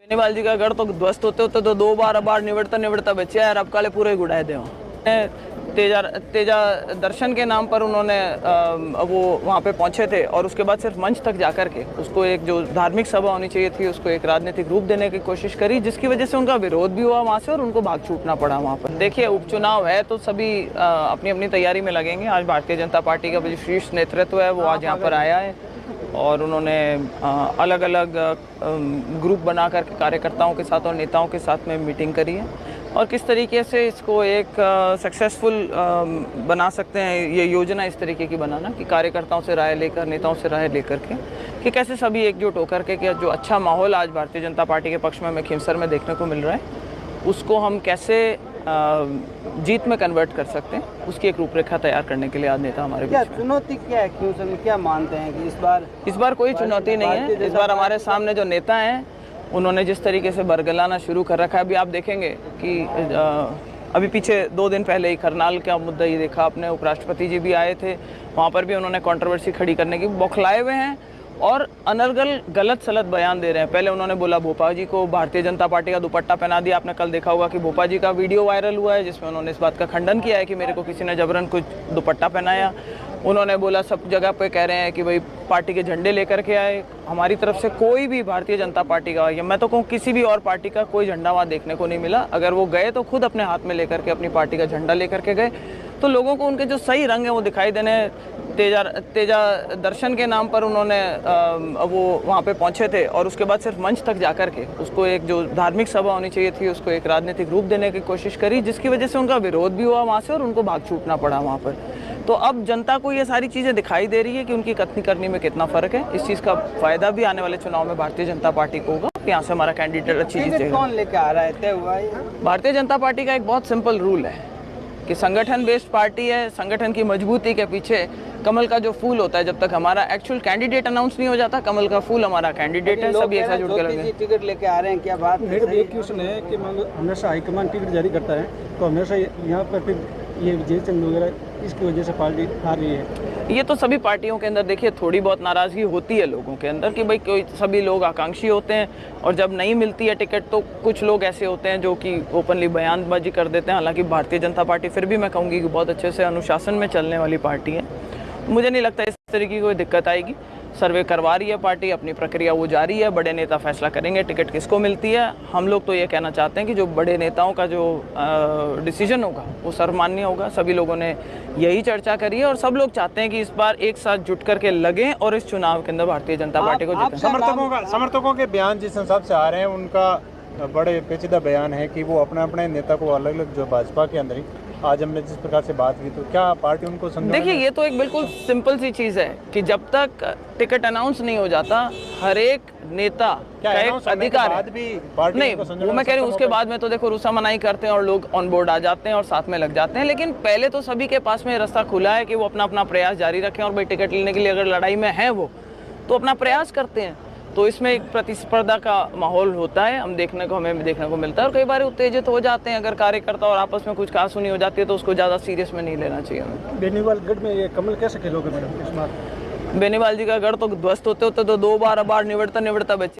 बेनीवाल जी का गढ़ तो ध्वस्त होते होते तो दो बार निवड़ता बचे यार, अब काले पूरे गुड़ाए दे। तेजा दर्शन के नाम पर उन्होंने वो वहाँ पे पहुँचे थे और उसके बाद सिर्फ मंच तक जाकर के उसको एक जो धार्मिक सभा होनी चाहिए थी उसको एक राजनीतिक रूप देने की कोशिश करी, जिसकी वजह से उनका विरोध भी हुआ वहाँ से और उनको भाग छूटना पड़ा वहाँ पर। देखिए, उपचुनाव है तो सभी अपनी अपनी तैयारी में लगेंगे। आज भारतीय जनता पार्टी का जो शीर्ष नेतृत्व है वो आज यहाँ पर आया है और उन्होंने अलग अलग ग्रुप बना कर कार्यकर्ताओं के साथ और नेताओं के साथ में मीटिंग करी है और किस तरीके से इसको एक सक्सेसफुल बना सकते हैं। ये योजना इस तरीके की बनाना कि कार्यकर्ताओं से राय लेकर, नेताओं से राय लेकर के कि कैसे सभी एकजुट होकर के कि जो अच्छा माहौल आज भारतीय जनता पार्टी के पक्ष में हमें खिमसर में देखने को मिल रहा है उसको हम कैसे जीत में कन्वर्ट कर सकते हैं, उसकी एक रूपरेखा तैयार करने के लिए आज नेता हमारे क्या चुनौती क्या है खिमसर में? क्या मानते हैं कि इस बार कोई चुनौती नहीं है। इस बार हमारे सामने जो नेता हैं उन्होंने जिस तरीके से बरगलाना शुरू कर रखा है, अभी आप देखेंगे कि अभी पीछे 2 दिन पहले ही करनाल का मुद्दा ही देखा आपने, उपराष्ट्रपति जी भी आए थे, वहाँ पर भी उन्होंने कंट्रोवर्सी खड़ी करने की बौखलाए हुए हैं और अनर्गल गलत सलत बयान दे रहे हैं। पहले उन्होंने बोला भोपा जी को भारतीय जनता पार्टी का दुपट्टा पहना दिया। आपने कल देखा होगा कि भोपा जी का वीडियो वायरल हुआ है जिसमें उन्होंने इस बात का खंडन किया है कि मेरे को किसी ने जबरन कुछ दुपट्टा पहनाया। उन्होंने बोला सब जगह पे कह रहे हैं कि भाई पार्टी के झंडे लेकर के आए। हमारी तरफ से कोई भी भारतीय जनता पार्टी का या मैं तो कहूँ किसी भी और पार्टी का कोई झंडा वहाँ देखने को नहीं मिला। अगर वो गए तो खुद अपने हाथ में लेकर के अपनी पार्टी का झंडा लेकर के गए, तो लोगों को उनके जो सही रंग है वो दिखाई देने। तेजा दर्शन के नाम पर उन्होंने वो वहाँ पे पहुँचे थे और उसके बाद सिर्फ मंच तक जाकर के उसको एक जो धार्मिक सभा होनी चाहिए थी उसको एक राजनीतिक रूप देने की कोशिश करी, जिसकी वजह से उनका विरोध भी हुआ वहाँ से और उनको भाग छूटना पड़ा वहाँ पर। तो अब जनता को ये सारी चीज़ें दिखाई दे रही है कि उनकी कथनी करनी में कितना फ़र्क है। इस चीज़ का फ़ायदा भी आने वाले चुनाव में भारतीय जनता पार्टी को होगा। यहाँ से हमारा कैंडिडेट अच्छी चीज़ कौन लेके आ रहा है तय हुआ है? भारतीय जनता पार्टी का एक बहुत सिंपल रूल है कि संगठन बेस्ड पार्टी है। संगठन की मजबूती के पीछे कमल का जो फूल होता है, जब तक हमारा एक्चुअल कैंडिडेट अनाउंस नहीं हो जाता, कमल का फूल हमारा कैंडिडेट है। सभी एक साथ जुड़ के लगे। टिकट लेके आ रहे हैं, क्या बात है? एक क्वेश्चन है कि हमेशा हाईकमान टिकट जारी करता है तो हमेशा यहाँ पर फिर ये विजय चंद वगैरह इसकी वजह से पार्टी हार रही है। ये तो सभी पार्टियों के अंदर देखिए थोड़ी बहुत नाराज़गी होती है लोगों के अंदर कि भाई कोई सभी लोग आकांक्षी होते हैं और जब नहीं मिलती है टिकट तो कुछ लोग ऐसे होते हैं जो कि ओपनली बयानबाजी कर देते हैं। हालांकि भारतीय जनता पार्टी फिर भी मैं कहूँगी कि बहुत अच्छे से अनुशासन में चलने वाली पार्टी है। मुझे नहीं लगता इस तरीके की कोई दिक्कत आएगी। सर्वे करवा रही है पार्टी, अपनी प्रक्रिया वो जारी है। बड़े नेता फैसला करेंगे टिकट किसको मिलती है। हम लोग तो ये कहना चाहते हैं कि जो बड़े नेताओं का जो डिसीजन होगा वो सर्वमान्य होगा। सभी लोगों ने यही चर्चा करी है और सब लोग चाहते हैं कि इस बार एक साथ जुट करके लगें और इस चुनाव के अंदर भारतीय जनता पार्टी को जिताएं। समर्थकों के बयान जिस हिसाब से आ रहे हैं उनका बड़े पेचीदा बयान है कि वो अपने अपने नेता को अलग अलग जो भाजपा के अंदर ही आज हमने जिस प्रकार से बात की, तो क्या पार्टी उनको समझाने? देखिए, ये तो एक बिल्कुल सिंपल सी चीज़ है कि जब तक टिकट अनाउंस नहीं हो जाता हर एक नेता का एक अधिकार है। नहीं, वो मैं कह रही हूँ उसके बाद में तो देखो रुसा मनाई करते हैं और लोग ऑन बोर्ड आ जाते हैं और साथ में लग जाते हैं। लेकिन पहले तो सभी के पास में रास्ता खुला है कि वो अपना अपना प्रयास जारी रखें और भाई टिकट लेने के लिए अगर लड़ाई में है वो तो अपना प्रयास करते हैं। तो इसमें एक प्रतिस्पर्धा का माहौल होता है, हमें देखने को मिलता है और कई बार उत्तेजित हो जाते हैं। अगर कार्यकर्ता और आपस में कुछ कहासुनी हो जाती है तो उसको ज़्यादा सीरियस में नहीं लेना चाहिए हमें। बेनीवाल गढ़ में ये कमल कैसे खेलोगे मैडम इस बार? बेनीवाल जी का गढ़ तो ध्वस्त होते होते तो दो बार निवड़ता बचे।